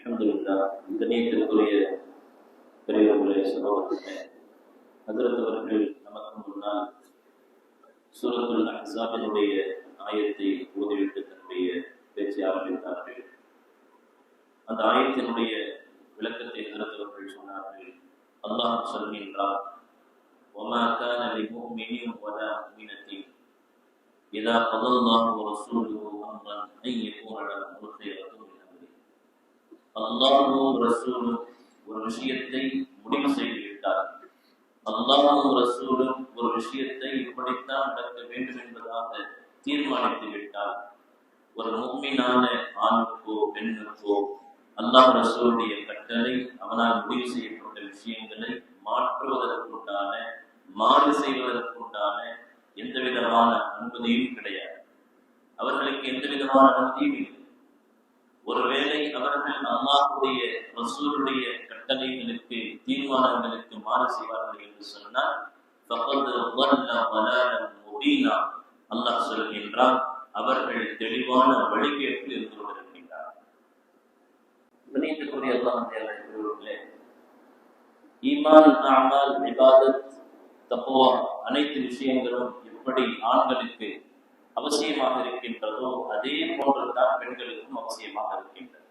அல்ஹம்துலில்லாஹ். இந்த நேரத்திற்குரிய பெரியவர்களே, சகோதரர்களே, ஹஜ்ரத் அவர்கள் நமக்கு முன்னால் சூரத்துல் அஹ்ஸாபினுடைய ஆயத்தை ஓதிவிட்டு தன்னுடைய பேச்சை ஆரம்பித்தார்கள். அந்த ஆயத்தினுடைய விளக்கத்தை ஹஜ்ரத் அவர்கள் சொன்னார்கள். அல்லாஹ் சொல்கின்றார், وَمَا كَانَ لِمُؤْمِنٍ وَلَا مُؤْمِنَةٍ إِذَا قَضَى اللَّهُ وَرَسُولُهُ أَمْرًا أَن يَكُونَ لَهُمُ الْخِيَرَةُ مِنْ أَمْرِهِمْ. அல்லாஹ்வும் ரசூலும் ஒரு விஷயத்தை முடிவு செய்து விட்டார். அல்லாஹ்வும் ரசூலும் ஒரு விஷயத்தை இப்படித்தான் நடக்க வேண்டும் என்பதாக தீர்மானித்து விட்டார். ஒரு முஃமினான ஆணுக்கோ பெண்ணுக்கோ அல்லாஹ் ரசூலுடைய கட்டளை, அவனால் முடிவு செய்யப்பட்ட விஷயங்களை மாற்றுவதற்குண்டான, மாறு செய்வதற்குண்டான எந்த விதமான அனுமதியும் கிடையாது. அவர்களுக்கு எந்த விதமான அனுமதியும் இல்லை. ஒருவேளை அவர்கள் அல்லாஹ்வுடைய ரசூலுடைய கட்டளைகளுக்கு, தீர்மானங்களுக்கு மாறு செய்வார்கள் என்று சொன்னால் அல்லாஹ் சொல்கின்றான், அவர்கள் தெளிவான வழிகேட்டில் இருந்து கொண்டிருக்கின்றார். கணியத்துக்குரிய அல்லாஹ்வுடைய ஈமான், அமல், இபாதத், தக்வா அனைத்து விஷயங்களும் எப்படி ஆண்களுக்கு அவசியமாக இருக்கின்றதோ அதே போன்றுதான் பெண்களுக்கும் அவசியமாக இருக்கின்றது.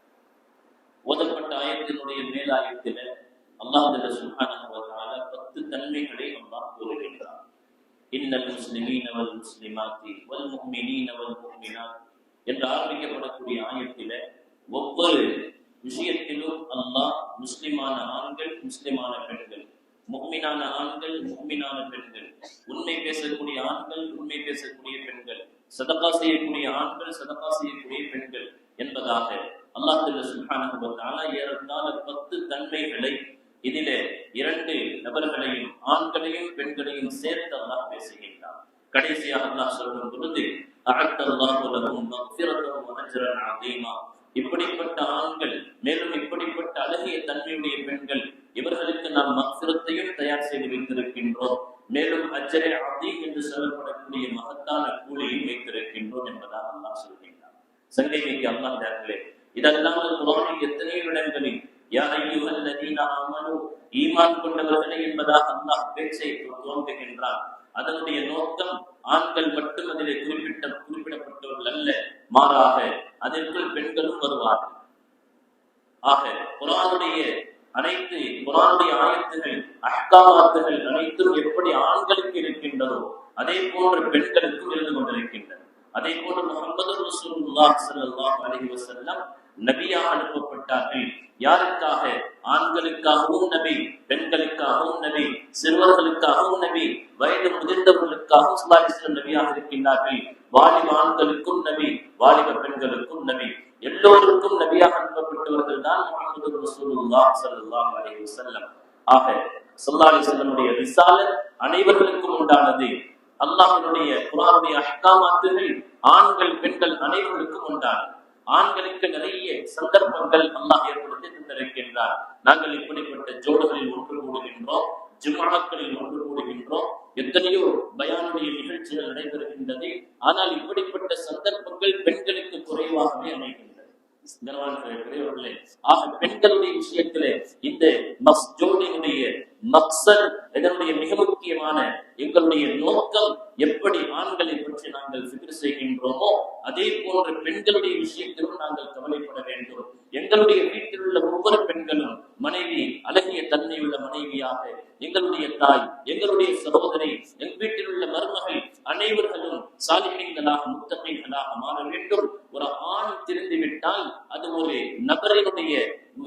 ஓதப்பட்ட ஆயத்தினுடைய மேலாயத்தில் அல்லாஹ் சுப்ஹானஹு வ தஆலா 10 தன்மைகளை அல்லாஹ் கூறுகின்றார். இன்னல் முஸ்லிமீன வல் முஸ்லிமாத்தி வல் முஃமினீன வல் முஃமினாத் என்று ஆரம்பிக்கப்படக்கூடிய ஆயத்திலே ஒவ்வொரு விஷயத்திலும் அல்லாஹ் முஸ்லிமான ஆண்கள், முஸ்லிமான பெண்கள், முஃமினான ஆண்கள், முஃமினான பெண்கள், உண்மை பேசக்கூடிய ஆண்கள், உண்மை பேசக்கூடிய பெண்கள், சதகா செய்யக்கூடிய ஆண்கள், சதகா செய்யக்கூடிய பெண்கள் என்பதாக அல்லாஹ் சுப்ஹானஹு வ தஆலா ஏறத்தாழ 10 தன்மைகளை, இதிலே 2 நபர்களையும், ஆண்களையும் பெண்களையும் சேர்த்து அல்லாஹ் பேசுகின்றார். கடைசியாக அல்லாஹ் சொல்லும் பொழுது அஅத்தல்லாஹு லஹும் மக்ஃபிரத்தன் வ அஜ்ரன் அதீமா, இப்படிப்பட்ட ஆண்கள், மேலும் இப்படிப்பட்ட அழகிய தன்மையுடைய பெண்கள், இவர்களுக்கு நாம் மக்ஃபிரத்தையும் தயார் செய்து வைத்திருக்கின்றோம், மேலும் அஜ்ரே அதீம் என்று சொல்லப்படக்கூடிய மகத்தான கூலியும் வைத்திருக்கின்றோம் என்பதாக அல்லாஹ் சொல்கின்றார். சங்கைக்கு அல்லாஹ்வே, இதெல்லாம் குர்ஆனில் எத்தனை இடங்களில் யா அய்யுஹல்லதீன ஆமனூ, ஈமான் கொண்டவர்களே என்பதாக அல்லாஹ் பேச்சை துவங்குகின்றான். அதனுடைய நோக்கம் ஆண்கள் மட்டும் அதிலே குறிப்பிடப்பட்டவர்கள் அல்ல, மாறாக அதற்குள் பெண்களும் வருவார்கள். ஆக குர்ஆனுடைய ஆயத்துகள், அஹ்காமாத்துகள் அனைத்தும் எப்படி ஆண்களுக்கு இருக்கின்றதோ அதே போன்று பெண்களுக்கும் இருந்து கொண்டிருக்கின்றன. அதே போன்று முஹம்மது ரசூலுல்லாஹ் ஸல்லல்லாஹு அலைஹி வஸல்லம் நபியாக அனுப்பப்பட்டார்கள். யாருக்காக? ஆண்களுக்காகவும் நபி, பெண்களுக்காகவும் நபி, சிறுவர்களுக்காகவும் நபி, வயது முதிர்ந்தவர்களுக்காகவும் ஸல்லல்லாஹு அலைஹி வஸல்லம் நபியாக இருக்கின்றார்கள். வாலிப ஆண்களுக்கும் நபி, வாலிப பெண்களுக்கும் நபி, எல்லோருக்கும் நபியாக அனுப்பப்பட்டவர்கள் தான் முஹம்மது ரசூலுல்லாஹ் ஸல்லல்லாஹு அலைஹி வஸல்லம். ஆக ஸல்லல்லாஹு அலைஹி வஸல்லமுடைய ரிசாலத் அனைவர்களுக்கும் உண்டானது. அல்லாஹ்வுடைய குர்ஆனுடைய அஹ்காமாத்துகள் ஆண்கள் பெண்கள் அனைவருக்கும் உண்டானது. ஆண்களுக்கு நிறைய சந்தர்ப்பங்கள் அல்லாஹ் ஏற்படுத்தி தந்திருக்கின்றார். நாங்கள் இப்படிப்பட்ட ஜோடுகளில் ஒன்று கூடுகின்றோம், ஜும்ஆக்களில் ஒன்று கூடுகின்றோம், எத்தனையோ பயானுடைய நிகழ்ச்சிகள் நடைபெறுகின்றது. ஆனால் இப்படிப்பட்ட சந்தர்ப்பங்கள் பெண்களுக்கு குறைவாகவே அமைகின்றது. ஆக பெண்களுடைய விஷயத்திலே இந்த ஜோடியினுடைய மக்சத், இதனுடைய மிக முக்கியமான எங்களுடைய நோக்கம், எப்படி ஆண்களை பற்றி நாங்கள் ஃபிக்ர் செய்கின்றோமோ அதே போன்ற பெண்களுடைய விஷயத்திலும் நாங்கள் கவலைப்பட வேண்டும். எங்களுடைய வீட்டில் உள்ள ஒவ்வொரு பெண்களும் மனைவி, அழகிய தன்மை உள்ள மனைவியாக, எங்களுடைய தாய், எங்களுடைய சகோதரி, எங்கள் வீட்டில் உள்ள மருமகள் அனைவர்களும் சாலிஹீன்களாக, முத்தகீன்களாக மாற வேண்டும். ஒரு ஆண் திருந்திவிட்டால் அது ஒரு நபரினுடைய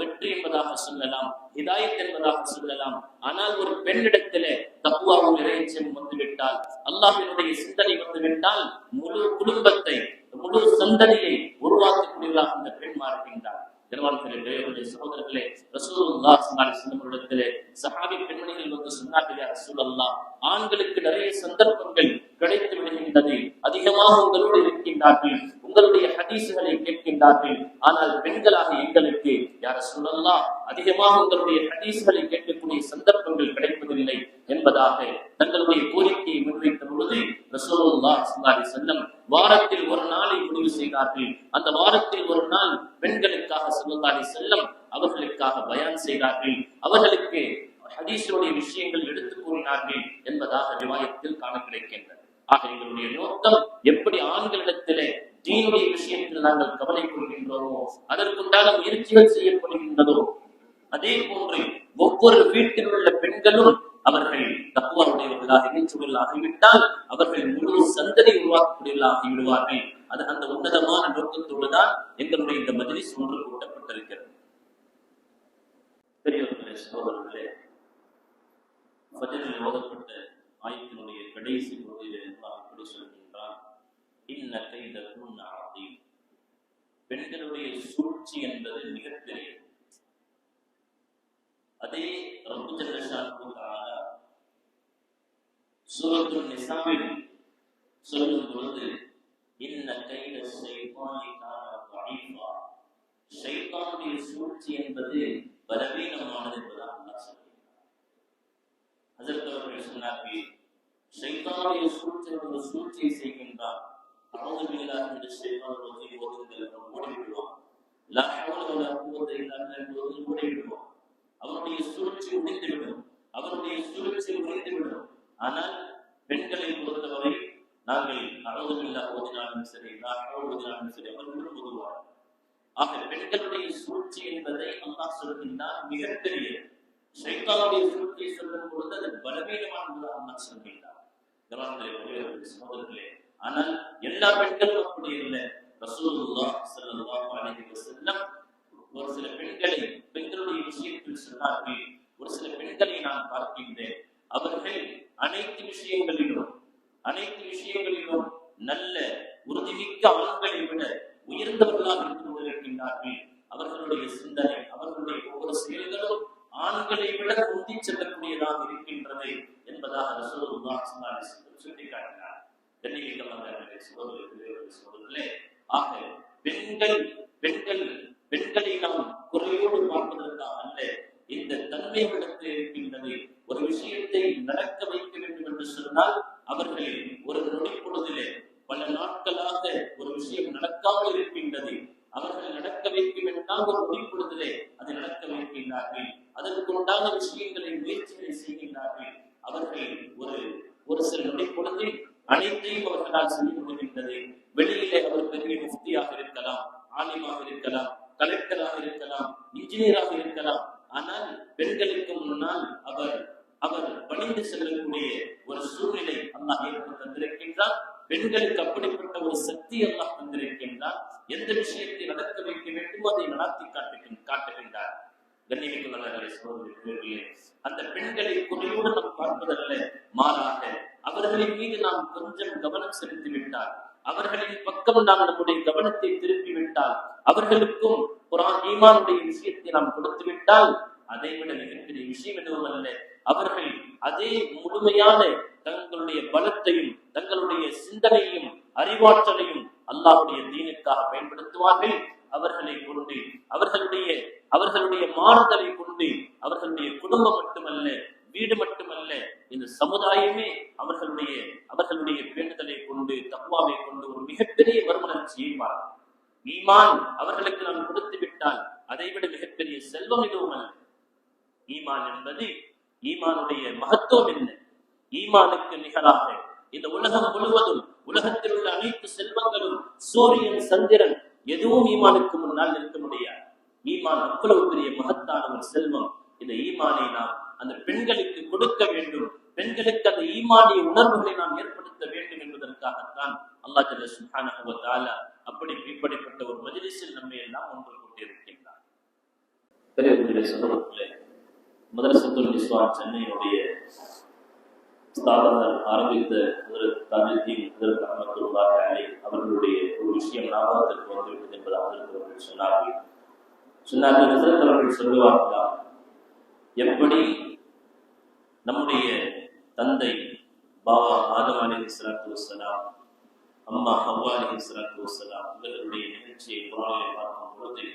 வெற்றி என்பதாக சொல்லலாம், ஹிதாயத் என்பதாக சொல்லலாம். ஆனால் ஒரு பெண்ணிடத்திலே தக்வாவும் இறையச்சமும் வந்துவிட்டால், அல்லாஹ்வினுடைய சிந்தனை வந்துவிட்டால், முழு குடும்பத்தை, முழு சந்ததியை உருவாக்கக்கூடியவர்களாக அந்த பெண் மாறுகின்றார். சகோதரர்களே, ரசூலுல்லாஹ் ஸல்லல்லாஹு அலைஹி வஸல்லம் இடத்திலே சஹாபி பெண்மணிகள் வந்து சொன்னார்கள், யா ரசூலல்லாஹ், ஆண்களுக்கு நிறைய சந்தர்ப்பங்கள் கிடைத்து விடுகின்றது, அதிகமாக உங்களோடு இருக்கின்றார்கள், உங்களுடைய ஹதீஸ்களை கேட்கின்றார்கள். ஆனால் பெண்களாக எங்களுக்கு யா ரசூலல்லாஹ் அதிகமாக உங்களுடைய ஹதீஸ்களை கேட்கக்கூடிய சந்தர்ப்பங்கள் கிடைப்பதில்லை என்பதாக தங்களுடைய கோரிக்கையை முன்வைத்த பொழுது ரசூலுல்லாஹ் ஸல்லல்லாஹு அலைஹி வஸல்லம் வாரத்தில் ஒரு நாளை முடிவு செய்தார்கள். அந்த வாரத்தில் ஒரு நாள் பெண்களுக்காக ஸல்லல்லாஹு அலைஹி வஸல்லம் அவர்களுக்காக பயான் செய்தார்கள். அவர்களுக்கு ஹதீஸுடைய விஷயங்கள் எடுத்து கூறினார்கள் என்பதாக ரிவாயத்தில் காண கிடைக்கின்றது. ஆக எங்களுடைய நோக்கம் எப்படி ஆண்களிடத்திலே தீனுடைய விஷயத்தில் நாங்கள் கவலை கொள்கின்றோமோ, அதற்குண்டான முயற்சிகள் செய்யப்படுகின்றதோ, அதே போன்று ஒவ்வொரு வீட்டில் உள்ள பெண்களும் அவர்கள் தக்வாவுடையவர்களாக ஆகிவிட்டால் அவர்கள் முழு சந்ததி உருவாக்கக்கூடியவர்களாக ஆகிவிடுவார்கள். அது அந்த உன்னதமான நோக்கத்தோடு தான் எங்களுடைய இந்த மஜ்லிஸ் ஒன்று கூட்டப்பட்டிருக்கிறது. பெரியவர்களே, சகோதரர்களே, ஃபஜ்ரில் ஓதப்பட்ட ஆயத்தினுடைய கடைசி பகுதியில் அல்லாஹ் இப்படி சொல்கின்றான், இன்ன கைதகுன்ன அதீம். பெண்களுடைய சூழ்ச்சி என்பது மிகப்பெரியது. அதே ரப்பு ஜல்ல ஷானஹு தஆலா சூரத்துல் நிசாவில் சொல்லும் பொழுது, இன்ன கைத ஷைத்தானி கான தஈஃபா, ஷைத்தானுடைய சூழ்ச்சி என்பது பலவீனமானது என்பதாக அல்லாஹ் சொல்கிறார். ஹஜ்ரத் அவர்கள் சொன்னார்கள், ஷைத்தானுடைய சூழ்ச்சியை செய்கின்றான், அஊது பில்லாஹி மினஷ் ஷைத்தானிர் ரஜீம் ஓதுங்கள் ஓடிவிடுவான், லா ஹவ்ல வலா குவத்த இல்லா பில்லாஹ் ஓடிவிடுவான். அவருடைய சூழ்ச்சி முடிந்துவிடும், அவருடைய சூழ்ச்சி முடிந்துவிடும். ஆனால் பெண்களை பொறுத்தவரை நாங்கள் அஊது பில்லாஹ் ஓதினாலும் சரி, லா ஹவ்ல ஓதினாலும் சரி, அவர்களும் ஓதுவார்கள். ஆக பெண்களுடைய சூழ்ச்சி என்பதை அல்லாஹ் சொல்கின்றான் மிகப்பெரிய. ஷைத்தானுடைய சூழ்ச்சியை சொல்லும் பொழுது அது பலவீனமானதாக அல்லாஹ் சொல்கின்றார். சகோதரர்களே, ஆனால் எல்லா பெண்களும் அப்படி இல்லை. ரசூலுல்லாஹ் ஸல்லல்லாஹு அலைஹி வஸல்லம் ஒரு சில பெண்களுடைய விஷயத்தில் சொன்னார்கள். ஒரு சில பெண்களை நான் பார்க்கின்றேன், அவர்கள் அனைத்து விஷயங்களிலும் நல்ல உறுதிமிக்க ஆண்களை விட உயர்ந்தவர்களாக இருந்து கொண்டிருக்கின்றார்கள். அவர்களுடைய சிந்தனை, அவர்களுடைய ஒவ்வொரு செயல்களும் ஆண்களை விட முந்தி செல்லக்கூடியதாக இருக்கின்றது என்பதாக ரசூலுல்லாஹ் ஸல்லல்லாஹு அலைஹி வஸல்லம் சுட்டிக்காட்டினார். சகோதரர்களே, ஆக பெண்களை நாம் குறையோடு பார்ப்பதற்காக அல்ல, இந்த தன்மை இடத்தில் இருக்கின்றது. ஒரு விஷயத்தை நடக்க வைக்க வேண்டும் என்று சொன்னால் அவர்கள் ஒரு நொடி பொழுதிலே பல நாட்களாக ஒரு விஷயம் நடக்காமல் இருக்கின்றது. அவர்கள் நடக்க வைக்க வேண்டாம், ஒரு நொடி பொழுதிலே அதை நடக்க வைக்கின்றார்கள். அதற்குண்டான விஷயங்களை முயற்சிகளை செய்கின்றார்கள். அவர்கள் ஒரு சில நொடி பொழுதில் அனைத்தையும் அவர்களால் செய்ய முடிகின்றது. வெளியிலே அவர் பெரிய முஃப்தியாக இருக்கலாம், ஆலிமாக இருக்கலாம், கலெக்டராக இருக்கலாம், இன்ஜினியராக இருக்கலாம். ஆனால் பெண்களுக்கு முன்னால் அவர் பணிந்து செல்லக்கூடிய ஒரு சூழ்நிலை அல்லாஹ் ஏற்படுத்தி தந்திருக்கின்றார். பெண்களுக்கு அப்படிப்பட்ட ஒரு சக்தி அல்லாஹ் தந்திருக்கின்றார். எந்த விஷயத்தை நடக்க வைக்க வேண்டுமோ அதை நடத்தி காட்டுகின்றார். அந்த பெண்களை குறையோடு நாம் பார்ப்பதல்ல, மாறாக அவர்களின் மீது நாம் கொஞ்சம் கவனம் செலுத்திவிட்டால், அவர்களின் பக்கம் நாம் நம்முடைய கவனத்தை திருப்பிவிட்டால், அவர்களுக்கும் குர்ஆன் ஈமானுடைய விஷயத்தை நாம் கொடுத்து விட்டால், அதை விட மிகப்பெரிய விஷயம் எதுவும் அல்ல. அவர்கள் அதே முழுமையான தங்களுடைய பலத்தையும் தங்களுடைய சிந்தனையும் அறிவாற்றலையும் அல்லாஹ்வுடைய தீனுக்காக பயன்படுத்துவார்கள். அவர்களை கொண்டு அவர்களுடைய மாறுதலை கொண்டு அவர்களுடைய குடும்பம் மட்டுமல்ல, வீடு மட்டுமல்ல, இந்த சமுதாயமே அவர்களுடைய பேணுதலை கொண்டு தக்வாவை கொண்டு ஒரு மிகப்பெரிய மறுமலர்ச்சியை மாறும். ஈமான் அவர்களுக்கு நாம் கொடுத்து விட்டால் அதைவிட மிகப்பெரிய செல்வம் எதுவும் அல்ல. ஈமான் என்பது, ஈமானுடைய மகத்துவம் என்ன? ஈமானுக்கு நிகராக இந்த உலகம் முழுவதும், உலகத்தில் உள்ள அனைத்து செல்வங்களும், சூரியன் சந்திரன் எதுவும் ஈமானுக்கு முன்னால் நிற்க முடியாது. ஈமான் அவ்வளவு பெரிய மகத்தான ஒரு செல்வம். இந்த ஈமானை நாம் அந்த பெண்களுக்கு கொடுக்க வேண்டும். பெண்களுக்கு அந்த ஈமானிய உணர்வுகளை நாம் ஏற்படுத்த வேண்டும் என்பதற்காகத்தான் அல்லாஹ் ஜல்ல சுப்ஹானஹு வ தஆலா இப்படிப்பட்ட ஒரு மஜ்லிஸில் நம்மை எல்லாம் ஒன்று கூட்டியிருக்கின்றார். பெரியவர்களே, சகோதரர்களே, மதரசத்துல் நிஸ்வான் சென்னையுடைய ஸ்தாபகர் ஆரம்பித்த அவர்களுடைய ஒரு விஷயம் ஞாபகத்திற்கு வந்துவிட்டது என்பதாக அவர்கள் சொன்னார்கள். அவர்கள் சொல்லுவார்களா, எப்படி நம்முடைய தந்தை பாபா ஆதம் அலைஹிஸ்ஸலாத்து வஸ்ஸலாம், அம்மா ஹவ்வா அலைஹிஸ்ஸலாத்து வஸ்ஸலாம் இவர்களுடைய நிகழ்ச்சியை குர்ஆனிலே பார்க்கும் பொழுது,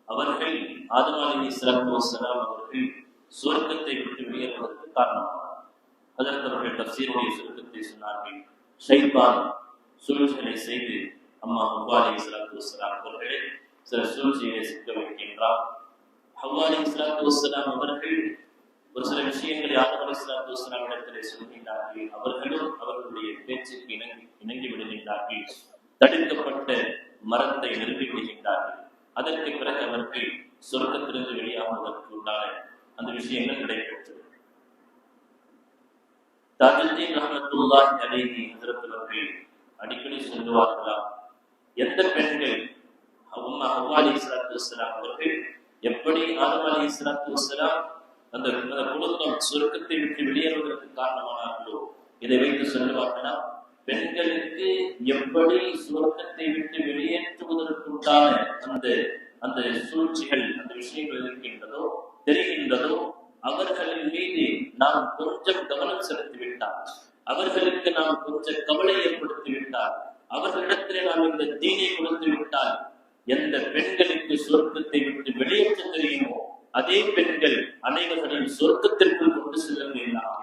அவர்கள் ஆதம் அலைஹிஸ்ஸலாத்து வஸ்ஸலாம் அவர்கள் சுவர்க்கத்தை விட்டு வெளியேறுவதற்கு காரணமானார். அதற்கு அவர்கள் தஃசீருடைய சுருக்கத்தை சொன்னார்கள். ஷைத்தான் சூழ்ச்சிகளை செய்து அம்மா ஹவ்வா அலைஹிஸ்ஸலாத்து வஸ்ஸலாம் அவர்களை சில சூழ்ச்சியை சிக்க வைக்கின்றார். ஹவ்வா அலைஹிஸ்ஸலாத்து வஸ்ஸலாம் அவர்கள் ஒரு சில விஷயங்களை ஆதம் அலைஹிஸ்ஸலாத்து வஸ்ஸலாம் இடத்திலே சொல்கின்றார்கள். அவர்களும் அவர்களுடைய பேச்சுக்கு இணங்கி விடுகின்றார்கள். தடுக்கப்பட்ட மரத்தை நிறுத்தி விடுகின்றார்கள். அதற்கு பிறகு அவர்கள் சொர்க்கத்திலிருந்து வெளியாகுவதற்கு உண்டான அந்த விஷயங்கள் நடைபெற்றது. தாஜுத்தீன் ரஹ்மத்துல்லாஹி அலைஹி ஹஜ்ரத் அவர்கள் அடிக்கடி சொல்லுவார்களாம், எந்த பெண்கள் ஹவ்வா அலைஹிஸ்ஸலாத்து வஸ்ஸலாம் அவர்கள் எப்படி ஆதம் அலைஹிஸ்ஸலாத்து வஸ்ஸலாம் அந்த குடும்பம் சுருக்கத்தை விட்டு வெளியேறுவதற்கு காரணமானார்களோ இதை வைத்து சொல்லுவார்களா, பெண்களுக்கு எப்படி சுருக்கத்தை விட்டு வெளியேற்றுவதற்குண்டான அந்த அந்த சூழ்ச்சிகள் அந்த விஷயங்கள் இருக்கின்றதோ தெரிகின்றதோ அவர்களின் மீது நாம் கொஞ்சம் கவனம் செலுத்திவிட்டால், அவர்களுக்கு நாம் கொஞ்சம் கவலை ஏற்படுத்தி விட்டால், அவர்களிடத்திலே நாம் இந்த தீனை கொடுத்து விட்டால், எந்த பெண்களுக்கு சொர்க்கத்தை விட்டு வெளியேற்ற தெரியுமோ அதே பெண்கள் அனைவர்களையும் சொர்க்கத்திற்குள் கொண்டு செல்லக்கூடியதாக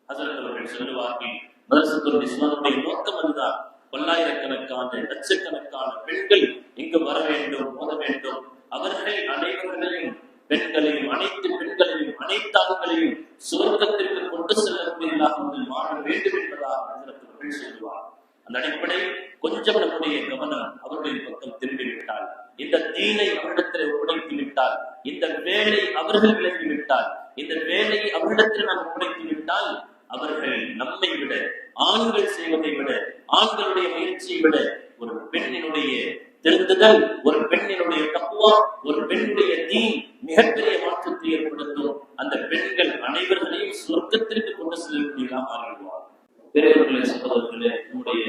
ஹஸரத் அவர்கள் சொல்லுவார்கள், மதரசத்துல் இஸ்லாமுடைய நோக்கம் அதுதான். பல்லாயிரக்கணக்கான லட்சக்கணக்கான பெண்கள் இங்கு வர வேண்டும், ஓத வேண்டும். அவர்கள் அனைவர்களையும் பெண்களையும் அனைத்து பெண்களையும் அனைத்து ஆண்களையும் சுவர்க்கத்திற்கு கொண்டு செல்லக்கூடியதாக மாற வேண்டும் என்பதாக ஹஸரத் அவர்கள் சொல்லுவார். அந்த அடிப்படையில் கொஞ்சம் நம்முடைய கவனம் அவர்களின் பக்கம் திரும்பிவிட்டால், இந்த தீனை அவரிடத்தில் ஒப்படைத்து விட்டால், இந்த வேலை அவர்கள் விளங்கி விட்டால், இந்த வேலையை அவரிடத்தில் நாம் ஒப்படைத்து விட்டால், அவர்கள் நம்மை விட ஆண்கள் செய்வதை விட ஆண்களுடைய முயற்சியை விட ஒரு பெண்ணினுடைய திருந்துதல், ஒரு பெண்ணினுடைய தக்வா, ஒரு பெண்ணுடைய தீன் மிகப்பெரிய மாற்றத்தை ஏற்படுத்தும். அந்த பெண்கள் அனைவர்களையும் சொர்க்கத்திற்கு கொண்டு செல்லக்கூடியதாக ஆகிடுவார். பெரியவர்களே, சகோதரர்களே, நம்முடைய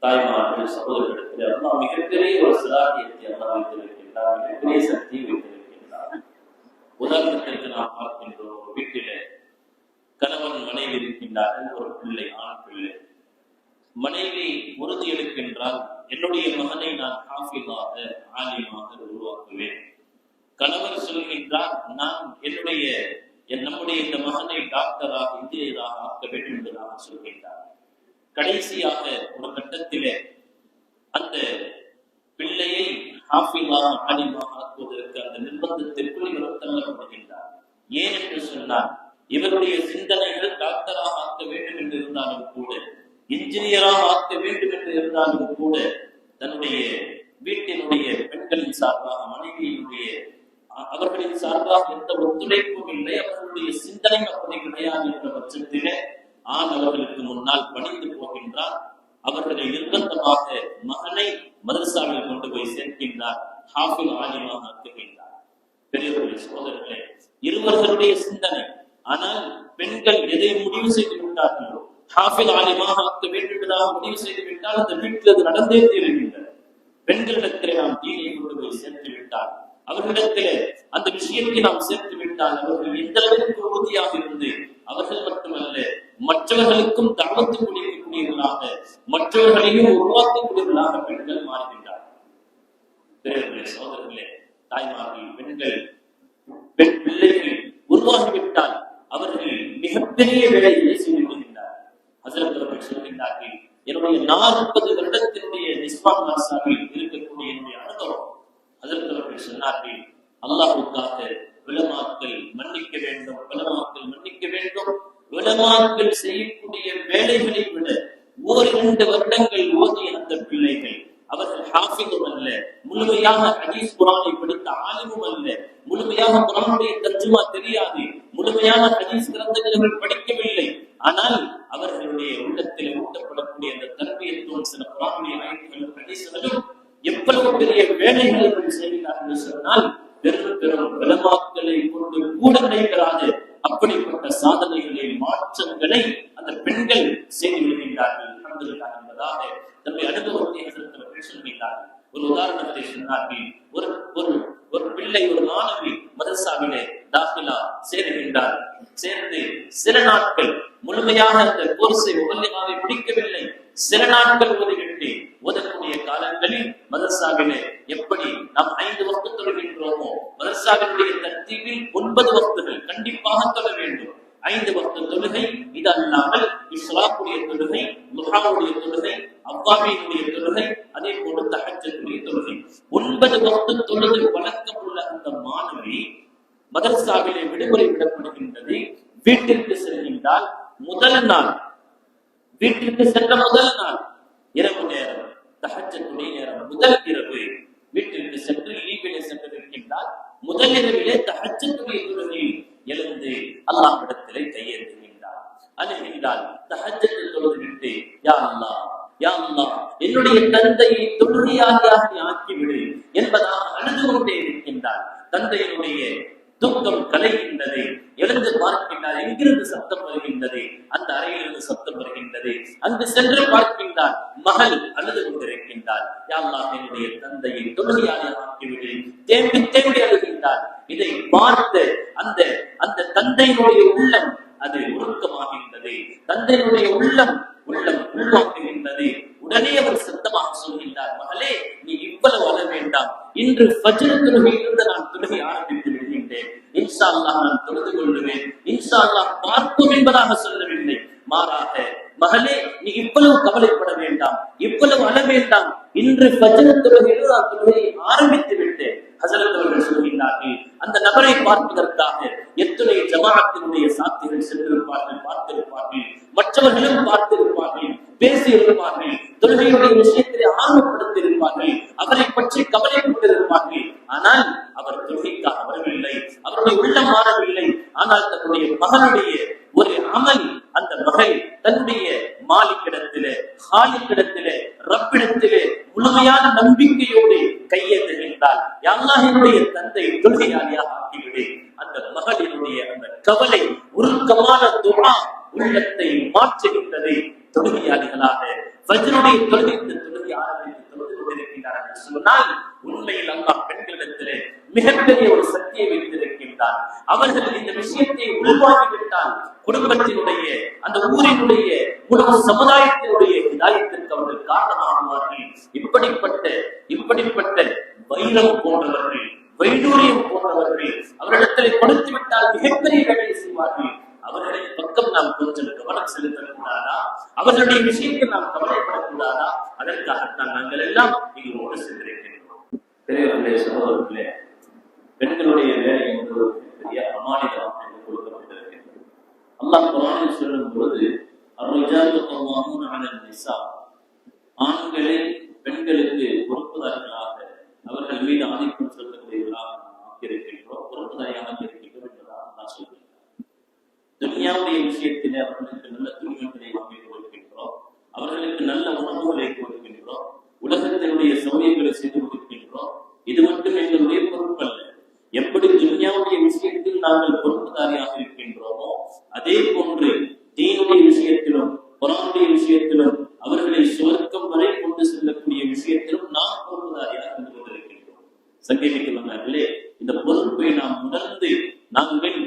தாய்மார்கள் சகோதரர்களுக்கு அல்லாஹ் மிகப்பெரிய ஒரு சிலாகியத்தை அல்லாஹ் வைத்திருக்கின்றார், மிகப்பெரிய சக்தியை வைத்திருக்கின்றார். உதாரணத்திற்கு நாம் பார்க்கின்றோம், வீட்டிலே கணவன் மனைவி இருக்கின்றார்கள், ஒரு பிள்ளை, ஆண் பிள்ளை. மனைவி உறுதி எடுக்கின்றால், என்னுடைய மகனை நான் ஹாஃபிலாக ஆலிமாக உருவாக்குவேன். கணவர் சொல்கின்றார், நான் நம்முடைய இந்த மகனை டாக்டராக இன்ஜினியராக ஆக்க வேண்டும் என்பதாக சொல்கின்றார். கடைசியாக ஒரு கட்டத்திலே அந்த பிள்ளையை ஹாஃபிலாக ஆலிமாக ஆக்குவதற்கு அந்த நிர்பந்தத்திற்குள் இவர் தள்ளப்படுகின்றார். ஏன் என்று சொன்னார், இவருடைய சிந்தனைகள் டாக்டராக ஆக்க வேண்டும் என்று இருந்தாலும் கூட, இன்ஜினியராக ஆக்க வேண்டும் என்று இருந்தாலும் கூட, தன்னுடைய வீட்டினுடைய பெண்களின் சார்பாக மனைவியினுடைய அவர்களின் சார்பாக எந்த ஒத்துழைப்பும் இல்லை, அவர்களுடைய சிந்தனை அப்படி கிடையாது என்ற பட்சத்திலே ஆண் அவர்களுக்கு முன்னால் பணிந்து போகின்றார். அவர்களை நிர்பந்தமாக மகனை மதரசாவில் கொண்டு போய் சேர்க்கின்றார், ஹாஃபில் ஆலிமாக ஆக்குகின்றார். பெரியவர்களே, சகோதரர்களே, இருவர்களுடைய சிந்தனை. ஆனால் பெண்கள் எதை முடிவு செய்து விட்டார்களோ, ஹாஃபில் ஆலிமாக ஆக்க வேண்டும் என்பதாக முடிவு செய்து விட்டால் அந்த வீட்டில் அது நடந்தே தீருகின்றது. பெண்களிடத்திலே நாம் தீனை கொண்டு போய் சேர்த்து விட்டால், அவர்களிடத்திலே அந்த விஷயத்தை நாம் சேர்த்து விட்டால், அவர்கள் எந்த அளவிற்கு உறுதியாக இருந்து அவர்கள் மட்டுமல்ல மற்றவர்களுக்கும் தாவத்து கொடுக்கக்கூடியவர்களாக, மற்றவர்களையும் உருவாக்கக்கூடியவர்களாக பெண்கள் மாறுகின்றார்கள். பெரியவர்களே, சகோதரர்களே, தாய்மார்கள், பெண்கள், பெண் பிள்ளைகள் உருவாகிவிட்டால் அவர்கள் மிகப்பெரிய வேலைகளை செய்து விடுகின்றார். ஹஸரத் அவர்கள் சொல்கின்றார்கள், என்னுடைய 40 வருடத்தினுடைய நிஸ்வான் மாசாவில் இருக்கக்கூடிய என்னுடைய அனுபவம். ஹஸரத் அவர்கள் சொன்னார்கள், அல்லாஹ்வுக்காக உலமாக்கள் மன்னிக்க வேண்டும், உலமாக்கள் மன்னிக்க வேண்டும். உலமாக்கள் செய்யக்கூடிய வேலைகளை விட 1-2 வருடங்கள் ஓதிய அந்த பிள்ளைகள், அவர்கள் ஹாஃபிதும் அல்ல, முழுமையாக ஹதீஸ் குர்ஆனை படித்த ஆலிமும் அல்ல, முழுமையாக குர்ஆனுடைய தர்ஜுமா தெரியாது, முழுமையான ஹதீஸ் கிரந்தங்கள் படிக்கவில்லை. ஆனால் அவர்களுடைய உள்ளத்தில் ஊட்டப்படக்கூடிய அந்த தர்பியத்தும் சில குர்ஆனுடைய ஆயத்துகளும் ஹதீஸ்களும் எவ்வளவு பெரிய வேலைகள் செய்கிறார்கள் சொன்னால், பெரும் பெரும் உலமாக்களை கொண்டு கூட நடைபெறாது அப்படிப்பட்ட சாதனைகளை, மாற்றங்களை அந்த பெண்கள் செய்து விடுகின்றார்கள். அல்ஹம்துலில்லாஹ் என்பதாக நம்முடைய அனுபவத்தை சொல்கின்றார்கள். ஒரு உதாரணத்தை சொன்னார்கள். ஒரு பிள்ளை, ஒரு மாணவி மதரசாவிலே தாஃபிலா சேருகின்றார். சேர்ந்து சில நாட்கள் முழுமையாக அந்த கோர்ஸை முகல்லிமாவை முடிக்கவில்லை. சில நாட்கள் ஓதிவிட்டு ஓதக்கூடிய காலங்களில் மதரசாவிலே எப்படி நாம் 5 வக்து தொழுகின்றோமோ, மதரசாவினுடைய தர்த்தீபில் 9 வக்துகள் கண்டிப்பாக தொழ வேண்டும். 5 வக்து தொழுகை, இது அல்லாமல் இஸ்ராக்குடைய தொழுகை, லுஹாவுடைய தொழுகை, அவ்வாபியினுடைய தொழுகை, அதே போன்று தஹஜ்ஜுடைய தொழுகை, 9 வக்து தொழுகை வழக்கம் உள்ள அந்த மாணவி மதரசாவிலே விடுமுறை விடப்படுகின்றது. வீட்டிற்கு செல்கின்றால் முதல் நாள், வீட்டிற்கு சென்ற முதல் நாள் இரவு நேரம், தஹஜ்ஜுடைய நேரம், முதல் இரவு வீட்டிற்கு சென்று லீவிலே சென்றிருக்கின்றால் முதல் இரவிலே தஹஜ்ஜுடைய தொழுகையில் எழுந்து அல்லாஹ்விடத்திலே கையேற்றுகின்றார், அழுகின்றால் தஹஜ்ஜுக்கு தொழுதுவிட்டு யா அல்லாஹ், யா அல்லாஹ், என்னுடைய தந்தையை தொழுகையாளியாக ஆக்கிவிடு என்பதாக அழுது கொண்டே இருக்கின்றார். தந்தையினுடைய தூக்கம் கலைகின்றது. எழுந்து பார்க்கின்றார், எங்கிருந்து சத்தம் வருகின்றது? அந்த அறையிலிருந்து சத்தம் வருகின்றது. அங்கு சென்று பார்க்கின்றார், மகள் அழுது கொண்டிருக்கின்றார். யா அல்லாஹ், என்னுடைய தந்தையை தொழுகையாளியாக ஆக்கிவிடு. தேம்பி தேம்பி அழுகின்றார். இதை பார்த்து அந்த அந்த தந்தையினுடைய உள்ளம் அது உருக்கமாகின்றது. தந்தையினுடைய உள்ளம் உள்வாங்குகின்றது. உடனே அவர் சத்தமாக சொல்கின்றார், மகளே, நீ இவ்வளவு அழ வேண்டாம். இன்று ஃபஜ்ர் தொழுகையிலிருந்து நான் தொழுகை ஆரம்பித்து விடுகின்றேன். இன்ஷா அல்லாஹ் நான் தொழுது கொள்ளுவேன். இன்ஷா அல்லாஹ் பார்ப்போம் என்பதாக சொல்லவில்லை. மாறாக, மகளே, நீ இவ்வளவு கவலைப்பட வேண்டாம், இவ்வளவு அழ வேண்டாம். இன்று ஃபஜ்ர் தொழுகையிலிருந்து நான் தொழுகையை ஆரம்பித்து விட்டேன். ஹஸரத் அவர்கள் சொல்கின்றார்கள், அந்த நபரை பார்ப்பதற்காக எத்தனை ஜமாஅத்தினுடைய சாத்திகள் சென்றிருப்பார்கள், பார்த்திருப்பார்கள், மற்றவர்களும் பார்த்திருப்பார்கள், பேசியிருப்பார்கள், தொழுகையுடைய விஷயத்தை ஆர்வப்படுத்தியிருப்பார்கள், அவரை பற்றி கவலைப்பட்டிருப்பார்கள். ஆனால் அவர் தொழுகைக்காக வரவில்லை, அவருடைய உள்ளம் மாறவில்லை. ஆனால் தன்னுடைய மகனுடைய ஒரு அமல், அந்த மகள் தன்னுடைய மாலிக்கிடத்திலே, ஹாலிக்கிடத்திலே, ரப்பிடத்திலே முழுமையான நம்பிக்கையோடு கையேற்றுகின்றால், யா அல்லாஹ், என்னுடைய தந்தை தொழுகையாளியாக ஆக்கிவிடு. அந்த மகளினுடைய அந்த கவலை, உருக்கமான துஆ உள்ளத்தை மாற்றுகின்றது. தொழுகையாளிகளாக ஃபஜ்ருடைய தொழுகை, இந்த தொழுகை ஆரம்பித்து தொழுது கொண்டிருக்கின்றார் என்று சொன்னால், உண்மையில் அல்லாஹ் பெண்களிடத்திலே மிகப்பெரிய ஒரு சக்தியை வைத்திருக்கின்றார். அவர்கள் இந்த விஷயத்தை உள்வாங்கிவிட்டால் குடும்பத்தினுடைய, அந்த ஊரினுடைய, குடும்ப சமுதாயத்தினுடைய ஹிதாயத்திற்கு அவர்கள் காரணமாகுவார்கள். இப்படிப்பட்ட வைரம் போன்றவர்கள், வைடூரியம் போன்றவர்கள் அவரிடத்திலே கொடுத்து விட்டால் மிகப்பெரிய வேலையை செய்வார்கள். அவர்களின் பக்கம் நாம் கொஞ்சம் கவனம் செலுத்தக்கூடாதா? அவர்களுடைய விஷயத்தில் நாம் கவலைப்படக்கூடாதா? அதற்காகத்தான் நாங்கள் எல்லாம் இங்கு சென்றிருக்கின்றோம். பெரியவர்களே, சகோதரர்களே, பெண்களுடைய வேலை என்பது பெரிய அமானிதம் என்று கொடுக்கப்பட்டிருக்கிறது. அல்லாஹ் குர்ஆனில் சொல்லும் பொழுது, அர்ரிஜாலு கவ்வாமூன அலன் நிஸா, ஆண்களை பெண்களுக்கு பொறுப்புதாரிகளாக, அவர்கள் மீது ஆதிக்கம் செலுத்தக்கூடியவர்களாக ஆக்கியிருக்கின்றோம், பொறுப்புதாரியாக ஆக்கியிருக்கின்றோம் என்பதாக நான் சொல்கிறேன். துன்யாவுடைய விஷயத்திலே அவர்களுக்கு நல்ல துணிகளை வாங்கி கொடுக்கின்றோம், அவர்களுக்கு நல்ல உணவுகளை கொடுக்கின்றோம், உலகத்தினுடைய சௌகரியங்களை செய்து கொடுக்கின்றோம். இது மட்டும் எங்களுடைய பொறுப்பல்ல. எப்படி துன்யாவுடைய விஷயத்தில் நாங்கள் பொறுப்புதாரியாக இருக்கின்றோமோ, அதே போன்று தீனுடைய விஷயத்திலும், குர்ஆனுடைய விஷயத்திலும், அவர்களை சுவர்க்கம் வரை கொண்டு செல்லக்கூடிய விஷயத்திலும் நாம் பொறுப்புதாரியாக இருந்து கொண்டிருக்கின்றோம். சங்கீதத்திலே இந்த பொறுப்பை நாம் உணர்ந்து நாங்கள்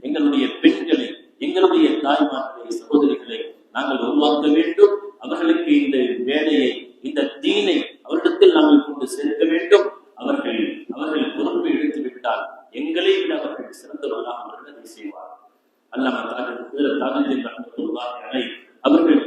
எங்களுடைய பெண்களை, எங்களுடைய தாய்மார்களை, சகோதரிகளை நாங்கள் உருவாக்க வேண்டும். அவர்களுக்கு இந்த வேலையை, இந்த தீனை அவரிடத்தில் நாங்கள் கொண்டு சேர்க்க வேண்டும். அவர்கள் பொறுப்பை எடுத்து விட்டால் எங்களை விட அவர்கள் சிறந்தவர்களாக அவர்கள் அதை செய்வார். அல்லாஹ் தாஜுதீன் ரஹ்மத்துல்லாஹி அலைஹி அவர்கள்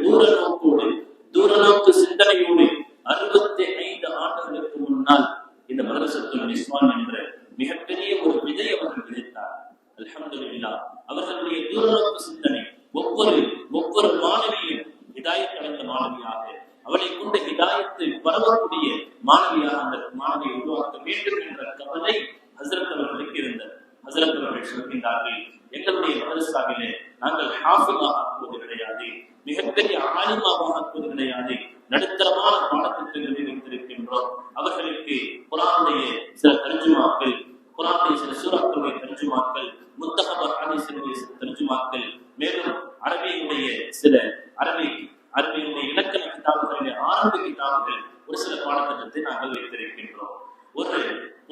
தூரநோக்கு சிந்தனையோடு 65 ஆண்டுகளுக்கு முன்னால் இந்த மதரசத்துல் நிஸ்வான் என்ற மிகப்பெரிய ஒரு விதை அவர்கள் விதைத்தார். அல்ஹம்துலில்லாஹ், அவர்களுடைய தூரநோக்கு சிந்தனை ஒவ்வொரு மாணவியும் ஹிதாயத் அடைந்த மாணவியாக, அவளை கொண்டு ஹிதாயத்தை பரவக்கூடிய மாணவியாக அந்த மாணவியை உருவாக்க வேண்டும் என்ற கவலை ஹஸ்ரத் அவர்களுக்கு இருந்தது. ஹஸ்ரத் அவர்கள் சொல்கின்றார்கள், எங்களுடைய மதரசாவிலே நாங்கள் ஹாஃபிதாக ஆக்குவது கிடையாது, மிகப்பெரிய ஆலிமாக ஆக்குவது கிடையாது, நடுத்தரமான பாடத்திட்டங்களை வைத்திருக்கின்றோம். அவர்களுக்கு குர்ஆனுடைய சில தர்ஜுமாக்கள், குர்ஆனுடைய சில சூறாக்களுடைய தர்ஜுமாக்கள், முத்தஹப் ஹதீஸுடைய சில தர்ஜுமாக்கள், மேலும் அரபியினுடைய சில அரபியினுடைய இலக்கண கிதாபுகளிலே ஆரம்ப கிதாபுகள், ஒரு சில பாடத்திட்டத்தை நாங்கள் வைத்திருக்கின்றோம்.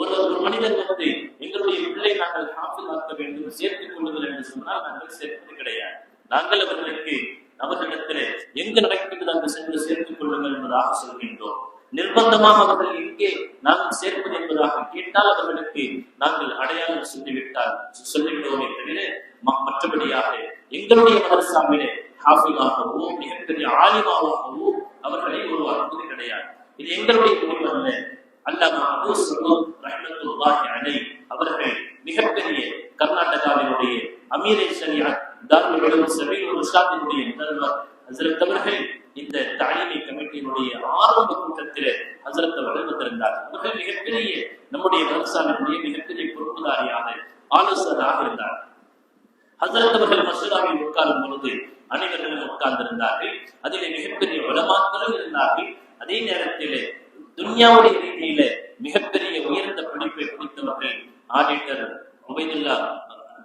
ஒரு மனிதன் எங்களுடைய பிள்ளை நாங்கள் ஹாஃபில் ஆக்க வேண்டும், சேர்த்துக் கொள்ளுதல் என்று சொன்னால் நாங்கள் சேர்ப்பது கிடையாது. நாங்கள் அவர்களிடத்திலே எங்கு நடக்கின்றது அங்கு சென்று சேர்த்துக் கொள்ளுங்கள் என்பதாக சொல்கின்றோம். நிர்பந்தமாக அவர்கள் எங்கே நாங்கள் சேர்ப்பது என்பதாக கேட்டால் அவர்களுக்கு நாங்கள் அடையாளம் சொல்லிவிடுவோமே தவிர மற்றபடியாக எங்களுடைய மதரசாவிலே ஹாஃபிலாகவோ மிகப்பெரிய ஆலிமாவாகவோ அவர்களை உருவாக்குவது கிடையாது. இது எங்களுடைய முடிவு அல்ல. அல்லாமா அபூ ஸுலூத் ரஹ்மத்துல்லாஹி அலைஹி அவர்கள் மிகப்பெரிய கர்நாடகாவினுடைய அமீரே ஷரியத் தாருல் உலூம் சபீலுர் ரிஷாதினுடைய முதல்வர் ஹஜ்ரத் அவர்கள் இந்த தாலீமி கமிட்டியினுடைய ஆரம்ப கூட்டத்திலே ஹஜ்ரத் அவர்கள் வந்திருந்தார். அவர்கள் மிகப்பெரிய நம்முடைய மதரசாவினுடைய மிகப்பெரிய பொறுப்புதாரியாக ஆலோசகராக இருந்தார். ஹஜ்ரத் அவர்கள் மஸ்ஜிதில் உட்காரும் பொழுது அனைவர்களும் உட்கார்ந்திருந்தார்கள். அதிலே மிகப்பெரிய உலமாக்களும் இருந்தார்கள். அதே நேரத்திலே துன்யாவுடைய ரீதியில மிகப்பெரிய உயர்ந்த படிப்பை படித்தவர்கள் ஆடிட்டர் உபைதுல்லா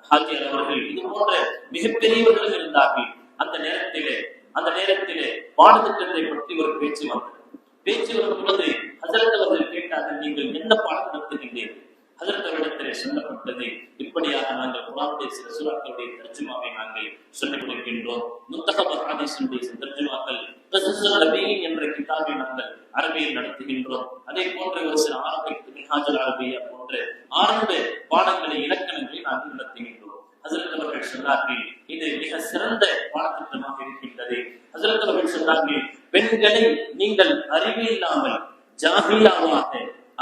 ஹாஜியார் அவர்கள் இது போன்ற மிகப்பெரியவர்கள் இருந்தார்கள். அந்த நேரத்திலே பாடத்திட்டத்தை பற்றி ஒரு பேச்சு வந்தது. பேச்சு வரும் பொழுது ஹஜ்ரத் அவர்கள் கேட்டார்கள், நீங்கள் என்ன பாடம் நடத்துகின்றீர்கள்? ஹஜ்ரத் அவரிடத்திலே சொல்லப்பட்டது, இப்படியாக நாங்கள் குர்ஆனுடைய சில சூறாக்களுடைய தர்ஜுமாவை நாங்கள் சொல்லிக் கொடுக்கின்றோம். முன்தகப் ஹதீஸுடைய தர்ஜுமாக்கள் கஸஸுல் நபியின் என்ற கிதாபை நாங்கள் அரபியில் நடத்துகின்றோம். அதே போன்ற ஒரு சில மின்ஹாஜுல் அரபியா போன்ற ஆரம்ப பாடங்களை இலக்கணங்களை நாங்கள் நடத்துகின்றோம். ஹஜ்ரத் அவர்கள் சொன்னார்கள், இது மிக சிறந்த பாடத்திட்டமாக இருக்கின்றது. ஹஜ்ரத் அவர்கள் சொன்னார்கள், பெண்களை நீங்கள் அறிவு இல்லாமல் ஜாஹிலாவாக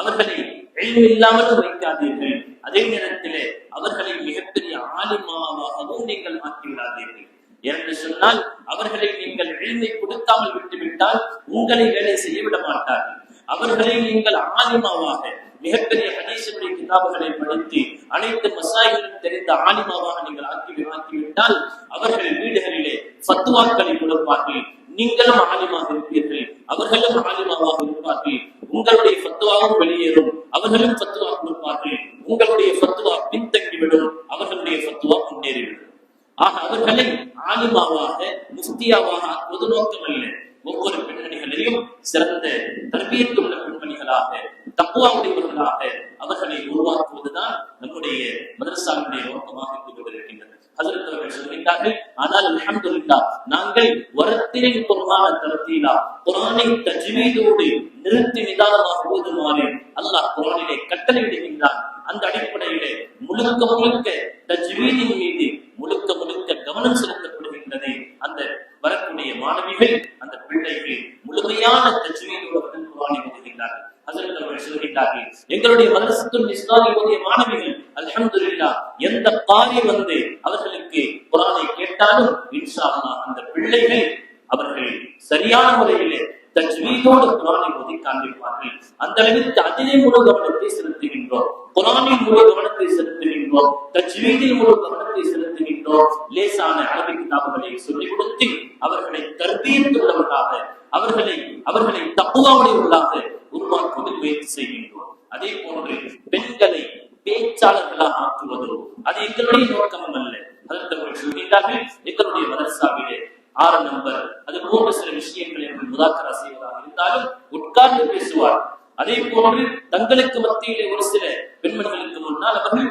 அவர்களை இல்மு இல்லாமலும் வைக்காதீர்கள். அதே நேரத்திலே அவர்களை மிகப்பெரிய ஆலிமாவாகவும் நீங்கள் மாற்றிவிடாதீர்கள். என்று சொன்னால் அவர்களை நீங்கள் இல்மை கொடுக்காமல் விட்டுவிட்டால் உங்களை வேலை செய்ய விட மாட்டார்கள். அவர்களை நீங்கள் ஆலிமாவாக மிகப்பெரிய ஹதீஸுடைய கிதாபுகளை படித்து அனைத்து மசாயிலும் தெரிந்த ஆலிமாவாக நீங்கள் ஆக்கிவிட்டால் அவர்கள் வீடுகளிலே ஃபத்வாக்களை கொடுப்பார்கள். நீங்களும் ஆலிமாக இருப்பீர்கள், அவர்களும் ஆலிமாவாக இருப்பார்கள். உங்களுடைய ஃபத்வாவும் வெளியேறும், அவர்களும் ஃபத்வா கொடுப்பார்கள். உங்களுடைய ஃபத்வா பின்தங்கிவிடும், அவர்களுடைய ஃபத்வா முன்னேறிவிடும். ஆக அவர்களை ஆலிமாவாக முஃப்தியாவாக ஆக்குவது நோக்கமல்ல. ஒவ்வொரு பெண்மணிகளையும் சிறந்த தர்பியத் உள்ள பெண்மணிகளாக தக்வாவுடையவர்களாக அவர்களை உருவாக்குவதுதான் நம்முடைய மதரசாவுடைய நோக்கமாக இருந்து கொண்டிருக்கின்றது. ஹஜ்ரத் அவர்கள் சொல்கிறார்கள், ஆனால் அல்ஹம்துலில்லாஹ் நாங்கள் வரத்திலில் குர்ஆன தரத்தீலா குர்ஆனை தஜ்வீதோடு நிறுத்தி நிதானமாக ஓதுமாறு அல்லாஹ் குர்ஆனிலே கட்டளையிடுகின்றான். அந்த அடிப்படையிலே முழுக்க தஜ்வீதின் மீது முழுக்க கவனம் செலுத்தப்படுகின்றது. அந்த வரக்கூடிய மாணவிகள் அந்த பிள்ளைகள் முழுமையான தஜ்வீதோடு குர்ஆனை ஓதுகின்றார்கள். ஹஜ்ரத் அவர்கள் சொல்கிறார்கள், எங்களுடைய மதரசத்துல் இஸ்லாமிய மாணவிகள் அல்ஹம்துலில்லாஹ் எந்த காரி வந்து அவர்களுக்கு குர்ஆனை கேட்டாலும் இன்ஷா அல்லாஹ் அந்த பிள்ளைகள் அவர்கள் சரியான முறையிலே தஜ்வீதோடு குர்ஆனை ஓதி காண்பிப்பார்கள். அந்த அளவிற்கு அதிலே முழு கவனத்தை செலுத்துகின்றோம். குர்ஆனில் முழு கவனத்தை செலுத்துகின்றோம், தஜ்வீதில் முழு கவனத்தை செலுத்துகின்றோம். லேசான அரபி கிதாபுகளை சொல்லிக் கொடுத்து அவர்களை தர்பியத் உள்ளவர்களாக அவர்களை தக்வாவுடையவர்களாக உருவாக்குவது முயற்சி செய்கின்றோம். அதே போன்று பெண்களை பேச்சாளர்களாக ஆக்குவதோ அது எங்களுடைய நோக்கமும் அல்ல. அதற்கு சொல்கின்றார்கள், எங்களுடைய மதரசாவிலே 6 நம்பர் அது போன்ற சில விஷயங்களை முதாக்கரா செய்வதாக இருந்தாலும் உட்கார்ந்து பேசுவார். அதே போன்று தங்களுக்கு மத்தியிலே ஒரு சில பெண்மணிகளுக்கு முன்னால் அவர்கள்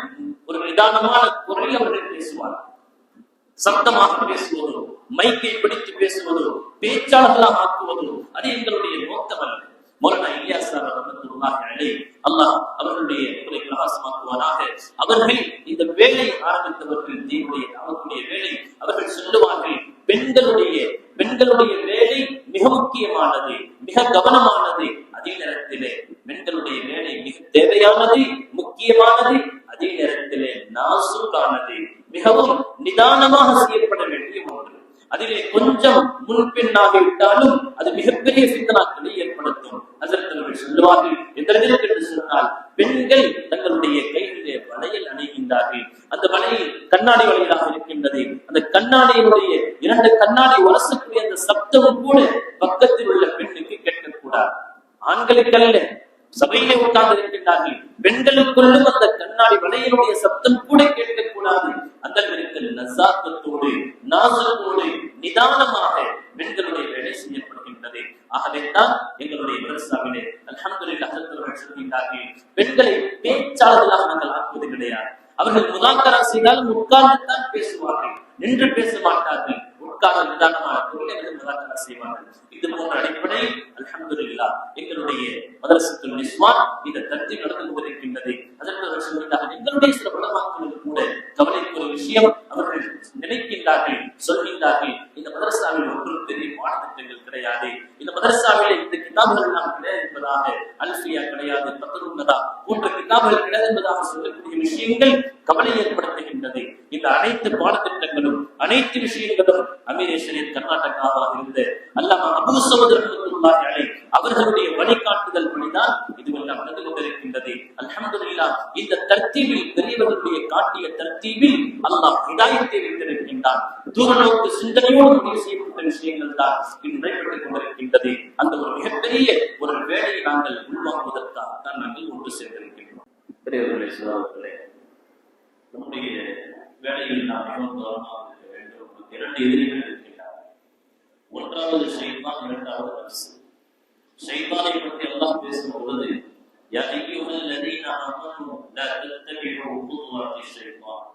ஒரு நிதானமான குரலில் அவர்கள் பேசுவார். சத்தமாக பேசுவதோ மைக்கை பிடித்து பேசுவதோ பேச்சாளர்களாக ஆக்குவதோ அது எங்களுடைய நோக்கம் அல்ல. மௌலானா இலியாஸ் ரஹ்மத்துல்லாஹி அலைஹி அல்லாஹ் அவர்களுடைய உரை பிரகாசமாக்குவாராக. அவர்கள் இந்த வேலை ஆரம்பித்தவர்கள் தீனுடைய அவர்களுடைய வேலை அவர்கள் சொல்லுவார்கள், பெண்களுடைய வேலை மிக முக்கியமானது, மிக கவனமானது. அதே நேரத்திலே பெண்களுடைய வேலை மிக தேவையானது, முக்கியமானது. அதே நேரத்திலே நாசூக்கானது, மிகவும் நிதானமாக செய்யப்பட வேண்டிய ஒன்று. அதிலே கொஞ்சம் முன்பின்னாக விட்டாலும் அது மிகப்பெரிய ஃபித்னாக்களை ஏற்படுத்தும். ஹஜ்ரத் அவர்கள் சொல்லுவார்கள், எந்த அளவிற்கு என்று சொன்னால் பெண்கள் தங்களுடைய கைகளிலே வளையல் அணிகின்றார்கள். அந்த வளையல் கண்ணாடி வளையலாக இருக்கின்றது. அந்த கண்ணாடியினுடைய 2 கண்ணாடி உரசக்கூடிய அந்த சப்தமும் கூட பக்கத்தில் உள்ள பெண்ணுக்கு கேட்கக்கூடாது. ஆண்களுக்கு அல்ல, சபையிலே உட்கார்ந்து இருக்கின்றார்கள். பெண்களுக்குள்ளும் அந்த கண்ணாடி வளையலுடைய சப்தம் கூட கேட்கக்கூடாது. அந்த நஸாக்கத்தோடு நாசத்தோடு நிதானமாக பெண்களுடைய வேலை செய்யப்படுகின்றது. ஆகவேதான் எங்களுடைய மதரசாவிலே அல்ஹம்துலில்லாஹ் சொல்கின்றார்கள், பெண்களை பேச்சாளர்களாக நாங்கள் ஆக்குவது கிடையாது. அவர்கள் முதாக்கரா செய்தாலும் உட்கார்ந்து தான் பேசுவார்கள், நின்று பேச மாட்டார்கள். உட்கார்ந்து நிதானமான குரலில் முதாக்கரா செய்வார்கள். இது போன்ற அடிப்படையில் அல்ஹம்துலில்லாஹ் எங்களுடைய மதரசத்துல் நிஸ்வான் இந்த தர்ஜி நடந்து கொண்டிருக்கின்றது. அதற்கு சொல்கிறார்கள், எங்களுடைய சில உலமாக்களுக்கு கூட கவலைக்குரிய விஷயம், அவர்கள் இருக்கக்கூடிய விஷயங்கள் கவலை ஏற்படுத்துகின்றது. இந்த அனைத்து பாடத்திட்டங்களும் அனைத்து விஷயங்களும் அமீர் ஷரீத் கர்நாடகாவாக இருந்து அல்லாமா அபூ சௌத் ரஹ்மத்துல்லாஹி அலைஹி அவர்களுடைய வழிகாட்டுதல் படிதான் இதுவெல்லாம் நடந்து கொண்டிருக்கின்றது. அல்ஹம்துலில்லாஹ் இந்த தர்த்தீபில் பெரியவர்களுடைய காட்டிய தர்த்தீபில் அல்லாஹ் ஹிதாயத்தை வைத்திருக்கின்றான். தூரநோக்கு சிந்தனையோடு முடிவு செய்யப்பட்ட விஷயங்கள் தான் நடைபெற்றுக் கொண்டிருக்கின்றது. அந்த ஒரு மிகப்பெரிய ஒரு வேலையை நாங்கள் உள்வாங்குவதற்காக தான் நாங்கள் ஒன்று சேர்ந்திருக்கின்றோம். பெரியவர்களே, சகோதரர்களே, நம்முடைய வேலையில் நாம் மிகவும் கவனமாக இருக்க வேண்டும். இரண்டு எதிரிகள் இருக்கின்றன. ஒன்றாவது ஷைத்தான், இரண்டாவது நஃப்ஸ். ஷைத்தானை பற்றி அல்லாஹ் பேசும் பொழுது யா அய்யுஹல்லதீன ஆமனூ லா தத்தபிஉ குதுவாத்தி ஷைத்தான்,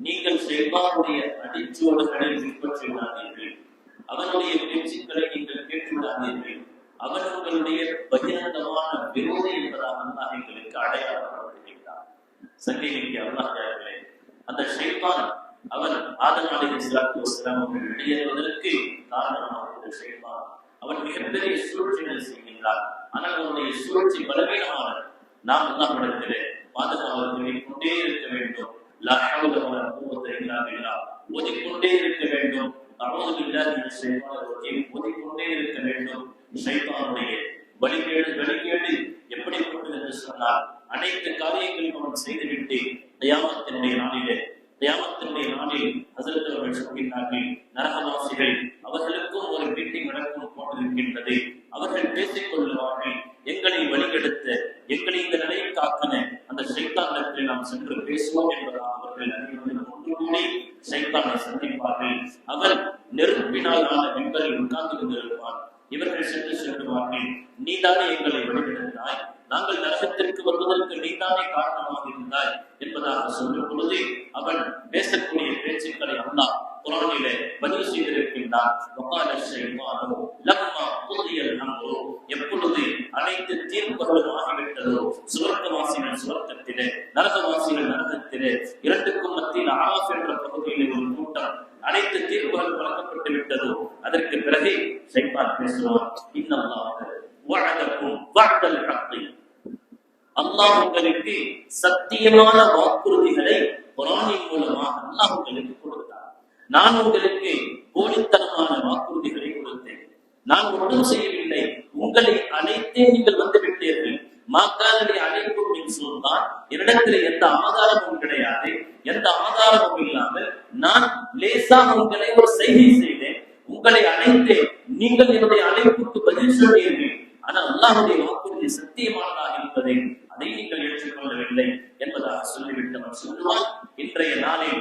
நீங்கள் ஷைத்தானுடைய அடிச்சுவடுகளை பின்பற்றி விடாதீர்கள், அவனுடைய பேச்சுக்களை நீங்கள் கேட்டுவிடாதீர்கள், அவன் உங்களுடைய பகிரங்கமான விரோதி என்பதாக அல்லாஹ் எங்களுக்கு அடையாளப்படுத்துகின்றார். சங்கைக்கு அல்லாஹ்களே, அந்த ஷைத்தான் அவன் ஆதம் அலைஹிஸ்ஸலாத்து வஸ்ஸலாம் அவர்கள் வெளியேறுவதற்கு காரணமாக ஷைத்தான் அவன் மிகப்பெரிய சூழ்ச்சிகள் செய்கின்றான். ஆனால் அவனுடைய சூழ்ச்சி பலவீனமானது. நாம் அல்லாஹ்விடத்திலே பாதுகாவல் கொண்டே இருக்க வேண்டும். லா ஹவ்ல வலா குவத்த இல்லா பில்லாஹ் ஓதிக்கொண்டே இருக்க வேண்டும். அஊது பில்லாஹி மினஷ் ஷைத்தானிர் ரஜீம் ஓதிக்கொண்டே இருக்க வேண்டும். ஷைத்தானுடைய வழிகேடு எப்படிப்பட்டது என்று சொன்னால், அனைத்து காரியங்களையும் அவன் செய்துவிட்டு கியாமத்தினுடைய நாளில் ஹஸரத் அவர்கள் சொல்கிறார்கள், நரகவாசிகள் அவர்களுக்கும் ஒரு மீட்டிங் நடக்கும் போட்டிருக்கின்றது. அவர்கள் பேசிக் கொள்வார்கள், எங்களை வழிகெடுத்த, எங்களை இந்த நிலையை காக்கின அந்த ஷைத்தானிடத்தில் நாம் சென்று பேசுவோம் என்பதாக அவர்கள் அனைவரும் ஒன்று கூடி ஷைத்தானை சந்திப்பார்கள். அவர் நெருப்பினால் ஆன மெம்பரில் உட்கார்ந்து கொண்டிருப்பார். இவர்கள் சென்று சொல்லுவார்கள், நீதானே எங்களை வழிகெடுத்தாய், நாங்கள் நரகத்திற்கு வருவதற்கு நீதானே காரணமாக இருந்தாய் என்பதாக சொல்லும் பொழுது அவன் பேசக்கூடிய பேச்சுக்களை அல்லாஹ் குர்ஆனிலே பதிவு செய்திருக்கின்றான். எப்பொழுது அனைத்து தீர்ப்புகளும் ஆகிவிட்டதோ, சுவர்க்கவாசிகள் சுவர்க்கத்திலே, நரகவாசிகள் நரகத்திலே, இரண்டுக்கும் மத்தியில் ஆராஃப் என்ற பகுதியிலே ஒரு கூட்டம் அனைத்து தீர்ப்புகள் வழங்கப்பட்டு விட்டதோ, அதற்கு பிறகு ஷைத்தான் பேசுவான், இன்னல்லாஹ் வஅதக்கும் வஅதல் ஹக்கி, அல்லாஹ் உங்களுக்கு சத்தியமான வாக்குறுதிகளை குர்ஆனின் மூலமாக அல்லாஹ் உங்களுக்கு கொடுத்தார். நான் உங்களுக்கு போலித்தனமான வாக்குறுதிகளை கொடுத்தேன். நான் ஒன்றும் செய்யவில்லை, உங்களை அழைத்தே நீங்கள் வந்து விட்டீர்கள். மாக்காலடி அழைப்பும் சொல்தான், என்னிடத்தில் எந்த ஆதாரமும் கிடையாது. எந்த ஆதாரமும் இல்லாமல் நான் லேசாக உங்களை ஒரு செய்கை செய்தேன், உங்களை அழைத்தேன், நீங்கள் என்னுடைய அழைப்புக்கு பதில் சொன்னீர்கள். ஆனால் அல்லாஹ்வுடைய வாக்குறுதி சத்தியமானதாக இருப்பதை அதை நீங்கள் ஏற்றுக்கொள்ளவில்லை என்பதாக சொல்லிவிட்டவன் சொல்லுவான், இன்றைய நாளில்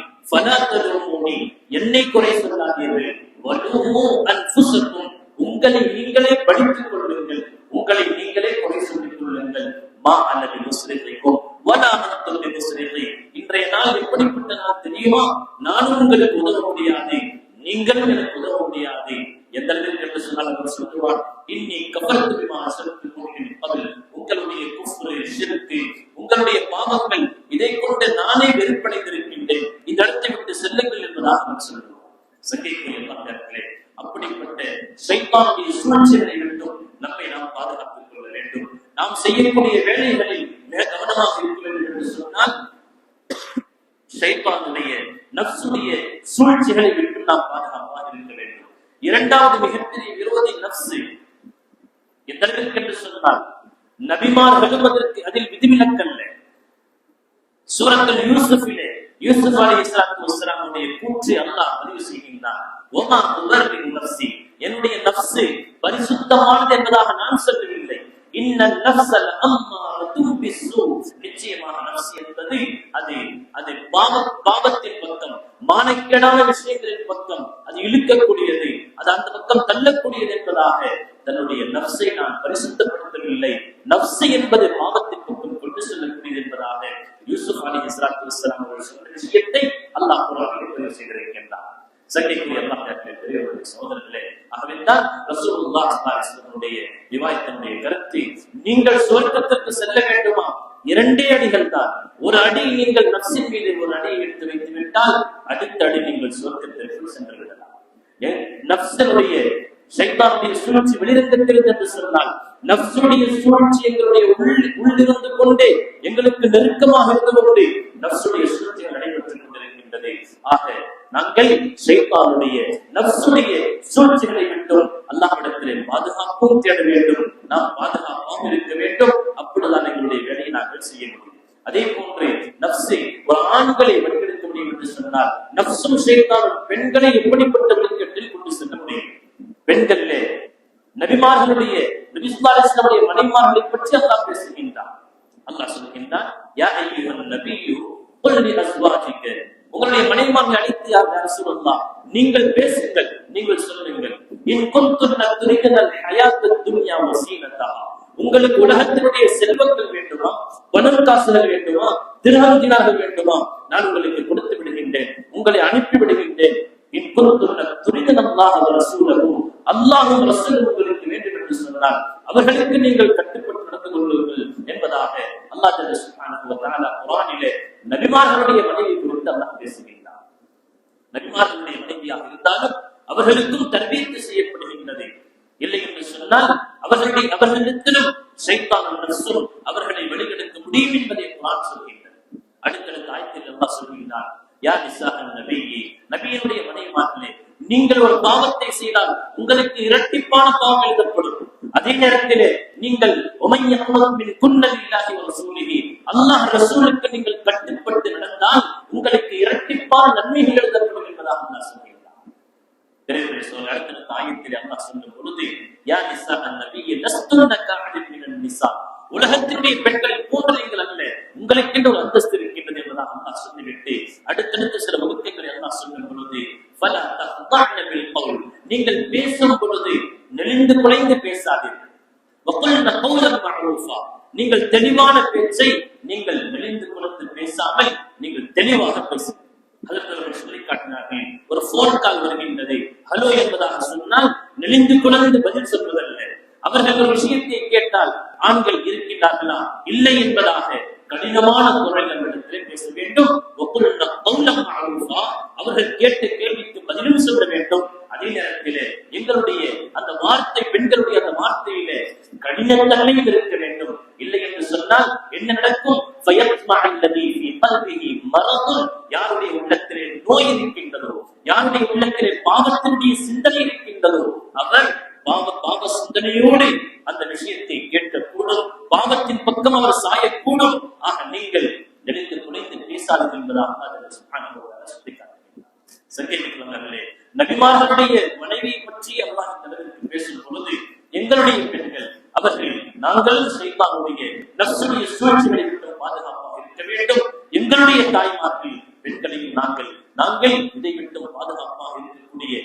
என்னை குறை சொல்லாதீர்கள், உங்களை நீங்களே படித்துக் கொள்ளுங்கள், உங்களை நீங்களே குறை சொல்லிக் கொள்ளுங்கள். மா அல்லது முஸ்லிமைக்கும் இன்றைய நாள் எப்படிப்பட்ட நாள் தெரியுமா? நானும் உங்களுக்கு உதவ முடியாது, நீங்களும் எனக்கு உதவ முடியாது. எந்த அளவிற்கு என்று சொன்னால் அவர் சொல்லுவார், இன்னி கஃபர்து பிமா அஸ்ரக்தும் மின் கப்ல், உங்களுடைய குஃப்ர், ஷிர்க், உங்களுடைய பாவங்கள், இதை கொண்டு நானே வெறுப்படைந்திருக்கின்றேன், இந்த இடத்தை விட்டு செல்லுங்கள் என்பதாக அவர் சொல்லுவார். சங்கைக்குரிய அப்படிப்பட்ட ஷைத்தானுடைய சூழ்ச்சிகளை விட்டும் நம்மை நாம் பாதுகாத்துக் கொள்ள வேண்டும். நாம் செய்யக்கூடிய வேலைகளில் மிக கவனமாக இருக்க வேண்டும் என்று சொன்னால், ஷைத்தானுடைய நஃப்ஸுடைய சூழ்ச்சிகளை விட்டு நாம் பாதுகாப்பாக இருக்க வேண்டும். இரண்டாவது மிகப்பெரிய விரோதி நஃப்ஸ். எந்த அளவிற்கு என்று சொன்னால், நபிமார்களும் அதற்கு அதில் விதிவிலக்கல்ல. சூரத்துல் யூசுஃபிலே யூசுப் அலைஹிஸ்ஸலாத்து வஸ்ஸலாமுடைய கூற்று அல்லாஹ் பதிவு செய்கின்றான், வமா உபர்ரி நஃப்ஸி, என்னுடைய நஃப்ஸ் பரிசுத்தமானது என்பதாக நான் சொல்லவில்லை. இன்னல் நஃப்ஸல் அம்மாரத்தும் பிஸ்ஸூ, நிச்சயமாக நஃப்ஸ் என்பது அது பாவத்தின் பக்கம், மானக்கேடான விஷயங்களின் பக்கம் அது இழுக்கக்கூடியது, அது அந்த பக்கம் தள்ளக்கூடியது என்பதாக தன்னுடைய நஃப்ஸை நான் பரிசுத்தப்படுத்தவில்லை. நஃப்ஸ் என்பது பாவத்தின் பக்கம் கொண்டு செல்லக்கூடியது என்பதாக யூசுப் அலைஹிஸ்ஸலாத்து வஸ்ஸலாம் அவர்கள் சொன்ன விஷயத்தை அல்லாஹ் குர்ஆனில் பதிவு செய்திருக்கின்றார். சங்கைக்குரிய அல்லாஹ்வின் பெரியவர்களே, சகோதரர்களே, ஆகவேதான் ரசூலுல்லாஹ் ஸல்லல்லாஹு அலைஹி வஸல்லமுடைய ரிவாயத்தினுடைய கருத்து, நீங்கள் சுவர்க்கத்திற்கு செல்ல வேண்டுமா? இரண்டே அடிகள் தான். ஒரு அடி நீங்கள் நஃப்ஸின் மீது ஒரு அடியை எடுத்து வைத்து விட்டால் அடுத்த அடி நீங்கள் சுவர்க்கத்திற்கு சென்று விடலாம். நஃப்ஸினுடைய ஷைத்தானுடைய சூழ்ச்சி வெளிரங்கத்தில் என்று சொன்னால் நஃப்ஸுடைய சூழ்ச்சி எங்களுடைய உள்ளிருந்து கொண்டே எங்களுக்கு நெருக்கமாக இருந்து கொண்டு நஃப்ஸுடைய சூழ்ச்சிகள் நடைபெற்றுக் கொண்டிருக்கின்றது. ஆக நாங்கள் ஷைத்தானுடைய நஃப்ஸுடைய சூழ்ச்சிகளை விட்டும் அல்லாஹ்விடத்திலே பாதுகாப்பும் தேட வேண்டும். நாம் பாதுகாப்பாகவும் இருக்க வேண்டும். அப்பொழுதுதான் எங்களுடைய வேலையை நாங்கள் செய்ய முடியும். அதே போன்று நஃப்ஸை ஒரு ஆண்களை வென்றெடுக்க முடியும் என்று சொன்னால் நஃப்ஸும் ஷைத்தானும் பெண்களை எப்படிப்பட்ட விளக்கத்தில் கொண்டு செல்ல முடியும்? பெண்களிலே நபிமார்களுடைய நபி ஸல்லல்லாஹு அலைஹி வஸல்லம் மனைவிமார்களை பற்றி அல்லாஹ் பேசுகின்றான். அல்லாஹ் சொல்கின்றான், யா அய்யுஹன் நபியு குல் லி அஸ்வாஜிக, உங்களுடைய மனைவிமார்களை அழைத்து யா ரசூலல்லாஹ் நீங்கள் பேசுங்கள், நீங்கள் சொல்லுங்கள், இன் குன்துன்ன துரிதல் ஹயாத்தத் துன்யா வ ஸீனத்தஹா, உங்களுக்கு உலகத்தினுடைய செல்வங்கள் வேண்டுமா, பணம் காசுகள் வேண்டுமா, திர்ஹம் தினார்கள் வேண்டுமா, நான் உங்களுக்கு கொடுத்து விடுகின்றேன், உங்களை அனுப்பி விடுகின்றேன். இன் குன்துன்ன துரிதல் அல்லாஹ் வ ரசூலஹு, அல்லாஹ்வும் ரசூலும் உங்களுக்கு வேண்டும் என்று சொன்னால் அவர்களுக்கு நீங்கள் கட்டுப்பட்டு நடந்து கொள்ளுங்கள் என்பதாக அல்லாஹ் சுப்ஹானஹு வ தஆலா குர்ஆனிலே நபிமார்களுடைய மனைவி குறித்து அல்லாஹ் பேசுகின்றார். நபிமார்களுடைய மனைவியாக இருந்தாலும் அவர்களுக்கும் தர்பீத் செய்யப்படுகின்றது. இல்லை என்று சொன்னால் அவர்களிடத்திலும் ஷைத்தானும் நஃப்ஸும் அவர்களை வெளியெடுக்க முடியும் என்பதை குர்ஆன் சொல்கின்றது. அடுத்தடுத்த ஆயத்தில் அல்லாஹ் சொல்கிறார், யா நிசாஅன் நபியே, நபியினுடைய மனைவிமார்களே, நீங்கள் ஒரு பாவத்தை செய்தால் உங்களுக்கு இரட்டிப்பான பாவம் எழுதப்படும். அதே நேரத்திலே நீங்கள் அல்லாஹ் ரசூலுக்கு நீங்கள் கட்டுப்பட்டு நடந்தால் உங்களுக்கு இரட்டிப்பான நன்மைகள் எழுதப்படும் என்பதாக அல்லாஹ் சொல்கிறார். அடுத்த ஆயத்திலே அல்லாஹ் சொல்லும் பொழுது, யா நிசாஅன் நபியே லஸ்துன்ன கஅஹதின் மினன் நிசா, உலகத்தினுடைய பெண்களை போன்ற நீங்கள் அல்ல, உங்களுக்கு ஒரு அந்தஸ்து இருக்கின்றது என்பதாக அல்லாஹ் சொல்லிவிட்டு அடுத்தடுத்து சில வகுப்புகளை அல்லாஹ் சொல்லும் பொழுது, ஃபலா தஹ்தஅன பில் கௌல், நீங்கள் பேசும் பொழுது நெளிந்து குலைந்து பேசாதீர்கள். வகுல்ன கௌலன் மஅரூஃபா, நீங்கள் தெளிவான பேச்சை நீங்கள் நெளிந்து குலைந்து பேசாமல் நீங்கள் தெளிவாக பேசுங்கள். அதற்கு சொல்லி காட்டினார்கள், ஒரு போன் கால் வருகின்றது, ஹலோ என்பதாக சொன்னால் நெளிந்து குலைந்து பதில் சொல்வதல்ல. அவர்கள் ஒரு விஷயத்தை கேட்டால் ஆண்கள் இருக்கின்றார்களா இல்லை என்பதாக கடினமான குரல் நம்மிடத்திலே பேச வேண்டும். அவர்கள் கேட்ட கேள்விக்கு பதிலும் சொல்ல வேண்டும். அதே நேரத்திலே எங்களுடைய அந்த வார்த்தை, பெண்களுடைய அந்த வார்த்தையிலே கடினத்தன்மையும் இருக்க வேண்டும். இல்லை என்று சொன்னால் என்ன நடக்கும்? யாருடைய உள்ளத்திலே நோய் இருக்கின்றதோ, யாருடைய உள்ளத்திலே பாவத்தினுடைய சிந்தனை இருக்கின்றதோ அவர் பாவ சிந்தனையோடு அந்த விஷயத்தை கேட்கக்கூடும், பாவத்தின் பக்கம் அவர் சாயக்கூடும். ஆக நீங்கள் நெளிந்து குலைந்து பேசாதீர்கள் என்பதாக சங்கீதங்களே. நபிமார்களுடைய மனைவியை பற்றி அல்லாஹ் இந்த அளவிற்கு பேசும் பொழுது எங்களுடைய பெண்கள் அவர்கள் நாங்களும் ஷைத்தானுடைய நஃப்ஸுடைய சூழ்ச்சிகளை விட்டு பாதுகாப்பாக இருக்க வேண்டும். எங்களுடைய தாய்மார்கள் பெண்களையும் நாங்கள் இதை விட்டு பாதுகாப்பாக இருக்கக்கூடிய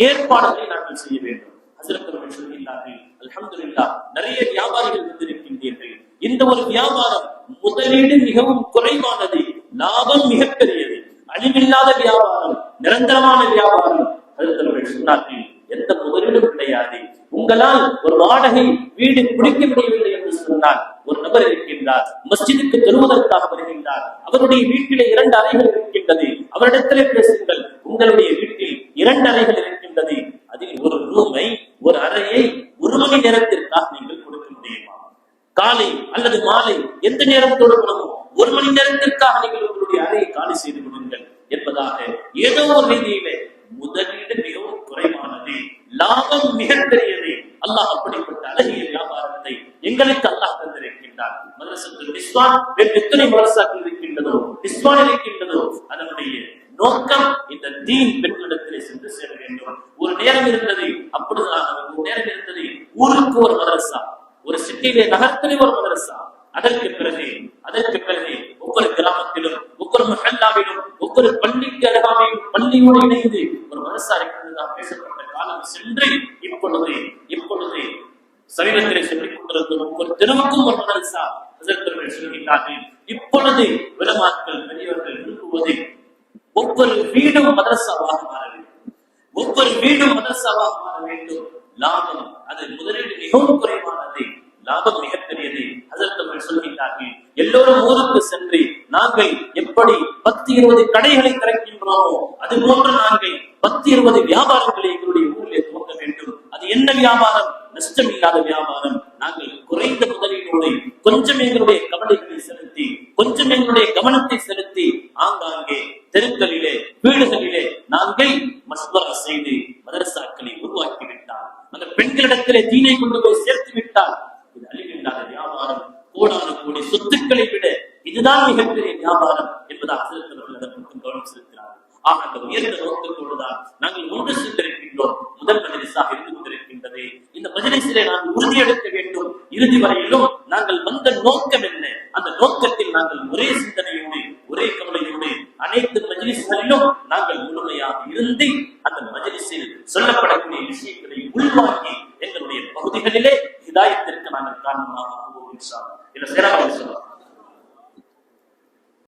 ஏற்பாடுகளை நாங்கள் செய்ய வேண்டும். ஹஸரத் சொல்கிறார்கள், அல்ஹம்துலில்லாஹ் நிறைய வியாபாரிகள் வந்திருக்கின்றீர்கள். இந்த ஒரு வியாபாரம் முதலீடு மிகவும் குறைவானது, லாபம் மிகப்பெரியது, அழிவில்லாத வியாபாரம், நிரந்தரமான வியாபாரம். ஹஸரத் சொன்னார்கள், எந்த முதலீடும் கிடையாது. உங்களால் ஒரு வாடகை வீடு பிடிக்க முடியவில்லை என்று சொன்னால் ஒரு நபர் இருக்கின்றார், மஸ்ஜிதுக்கு தொழுவதற்காக வருகின்றார், அவருடைய வீட்டிலே 2 அறைகள் இருக்கின்றது, அவரிடத்திலே பேசுங்கள். உங்களுடைய வீட்டில் 2 அறைகள் இருக்கின்றது, அதில் ஒரு ரூமை, ஒரு அறையை 1 மணி நேரத்திற்காக நீங்கள் கொடுக்க முடியுமா? காலை அல்லது மாலை எந்த நேரம் கொடுக்கணுமோ 1 மணி நேரத்திற்காக நீங்கள் உங்களுடைய அறையை காலி செய்து விடுங்கள் என்பதாக ஏதோ ஒரு ரீதியிலே முதலீடு மிகவும் குறைவானது, லாபம் மிகப்பெரியது. அல்லாஹ் அப்படிப்பட்ட அழகிய வியாபாரத்தை எங்களுக்கு அல்லாஹ் தந்திருக்கின்றார். மதரசத்துல் நிஸ்வான் எத்தனை மதரசாக்கள் இருக்கின்றதோ, நிஸ்வான் இருக்கின்றதோ, அதனுடைய நோக்கம் இந்த தீன் பெண்களிடத்திலே சென்று சேர வேண்டும். ஒரு நேரம் இருந்தது, அப்படிதான் ஒரு நேரம் இருந்தது, ஊருக்கு ஒரு மதரசா, ஒரு சிட்டியிலே நகரத்திலே ஒரு மதரசா. அதற்கு பிறகு ஒவ்வொரு கிராமத்திலும், ஒவ்வொரு மஹல்லாவிலும், ஒவ்வொரு பள்ளிக்கு அருகாமையும் பள்ளியோடு இணைந்து ஒரு மதரசா இருக்கிறது பேசப்பட்ட காலம் சென்று இப்பொழுது சமீபத்திலே சொல்லிக் கொண்டிருந்த ஒவ்வொரு தெருவுக்கும் ஒரு மதரசா சொல்கிறார்கள். இப்பொழுது விளமாக்கள் பெரியவர்கள் விரும்புவது ஒவ்வொரு வீடும் மதரசாவாக மாற வேண்டும், ஒவ்வொரு வீடும் மதரசாவாக மாற வேண்டும். லாபம் அது முதலீடு மிகவும் குறைவானது, லாபம் மிகப்பெரியது. ஹஸரத் அவர்கள் சொல்கிறார்கள், எல்லோரும் ஊருக்கு சென்று நாங்கள் எப்படி 10-20 கடைகளை திறக்கின்றோமோ அது போன்று நாங்கள் 10-20 வியாபாரங்களை எங்களுடைய ஊரிலே துவங்க வேண்டும். அது என்ன வியாபாரம்? நஷ்டம் இல்லாத வியாபாரம். நாங்கள் குறைந்த முதலீடோடு கொஞ்சம் எங்களுடைய கவலைகளை செலுத்தி, கொஞ்சம் எங்களுடைய கவனத்தை செலுத்தி, ஆங்காங்கே தெருக்களிலே, வீடுகளிலே நாங்கள் மஸ்வரா செய்து மதரசாக்களை உருவாக்கி விட்டால், அந்த பெண்களிடத்திலே தீனை கொண்டு போய் சேர்த்து விட்டால், இது அழிவில்லாத வியாபாரம். கோடான கோடி சொத்துக்களை விட இதுதான் மிகப்பெரிய வியாபாரம் என்பதாக அதற்கு கவனம் செலுத்தினார். ஆக அந்த உயர்ந்த நோக்கத்தோடுதான் நாங்கள் ஒன்று சேர்ந்திருக்கின்றோம். முதல் மஜ்லிஸாக இருந்து கொண்டிருக்கின்றது. இந்த மஜ்லிஸிலே நாங்கள் உறுதியெடுக்க வேண்டும். இறுதி வரையிலும் நாங்கள் வந்த நோக்கம் என்ன? அந்த நோக்கத்தில் நாங்கள் ஒரே சிந்தனையோடு, ஒரே கவலையோடு அனைத்து மஜ்லிஸ்களிலும் நாங்கள் முழுமையாக இருந்து அந்த மஜ்லிஸில் சொல்லப்படக்கூடிய விஷயங்களை உள்வாங்கி எங்களுடைய பகுதிகளிலே ஹிதாயத்திற்கு நாங்கள் காரணமாக இன்ஷா அல்லாஹ்.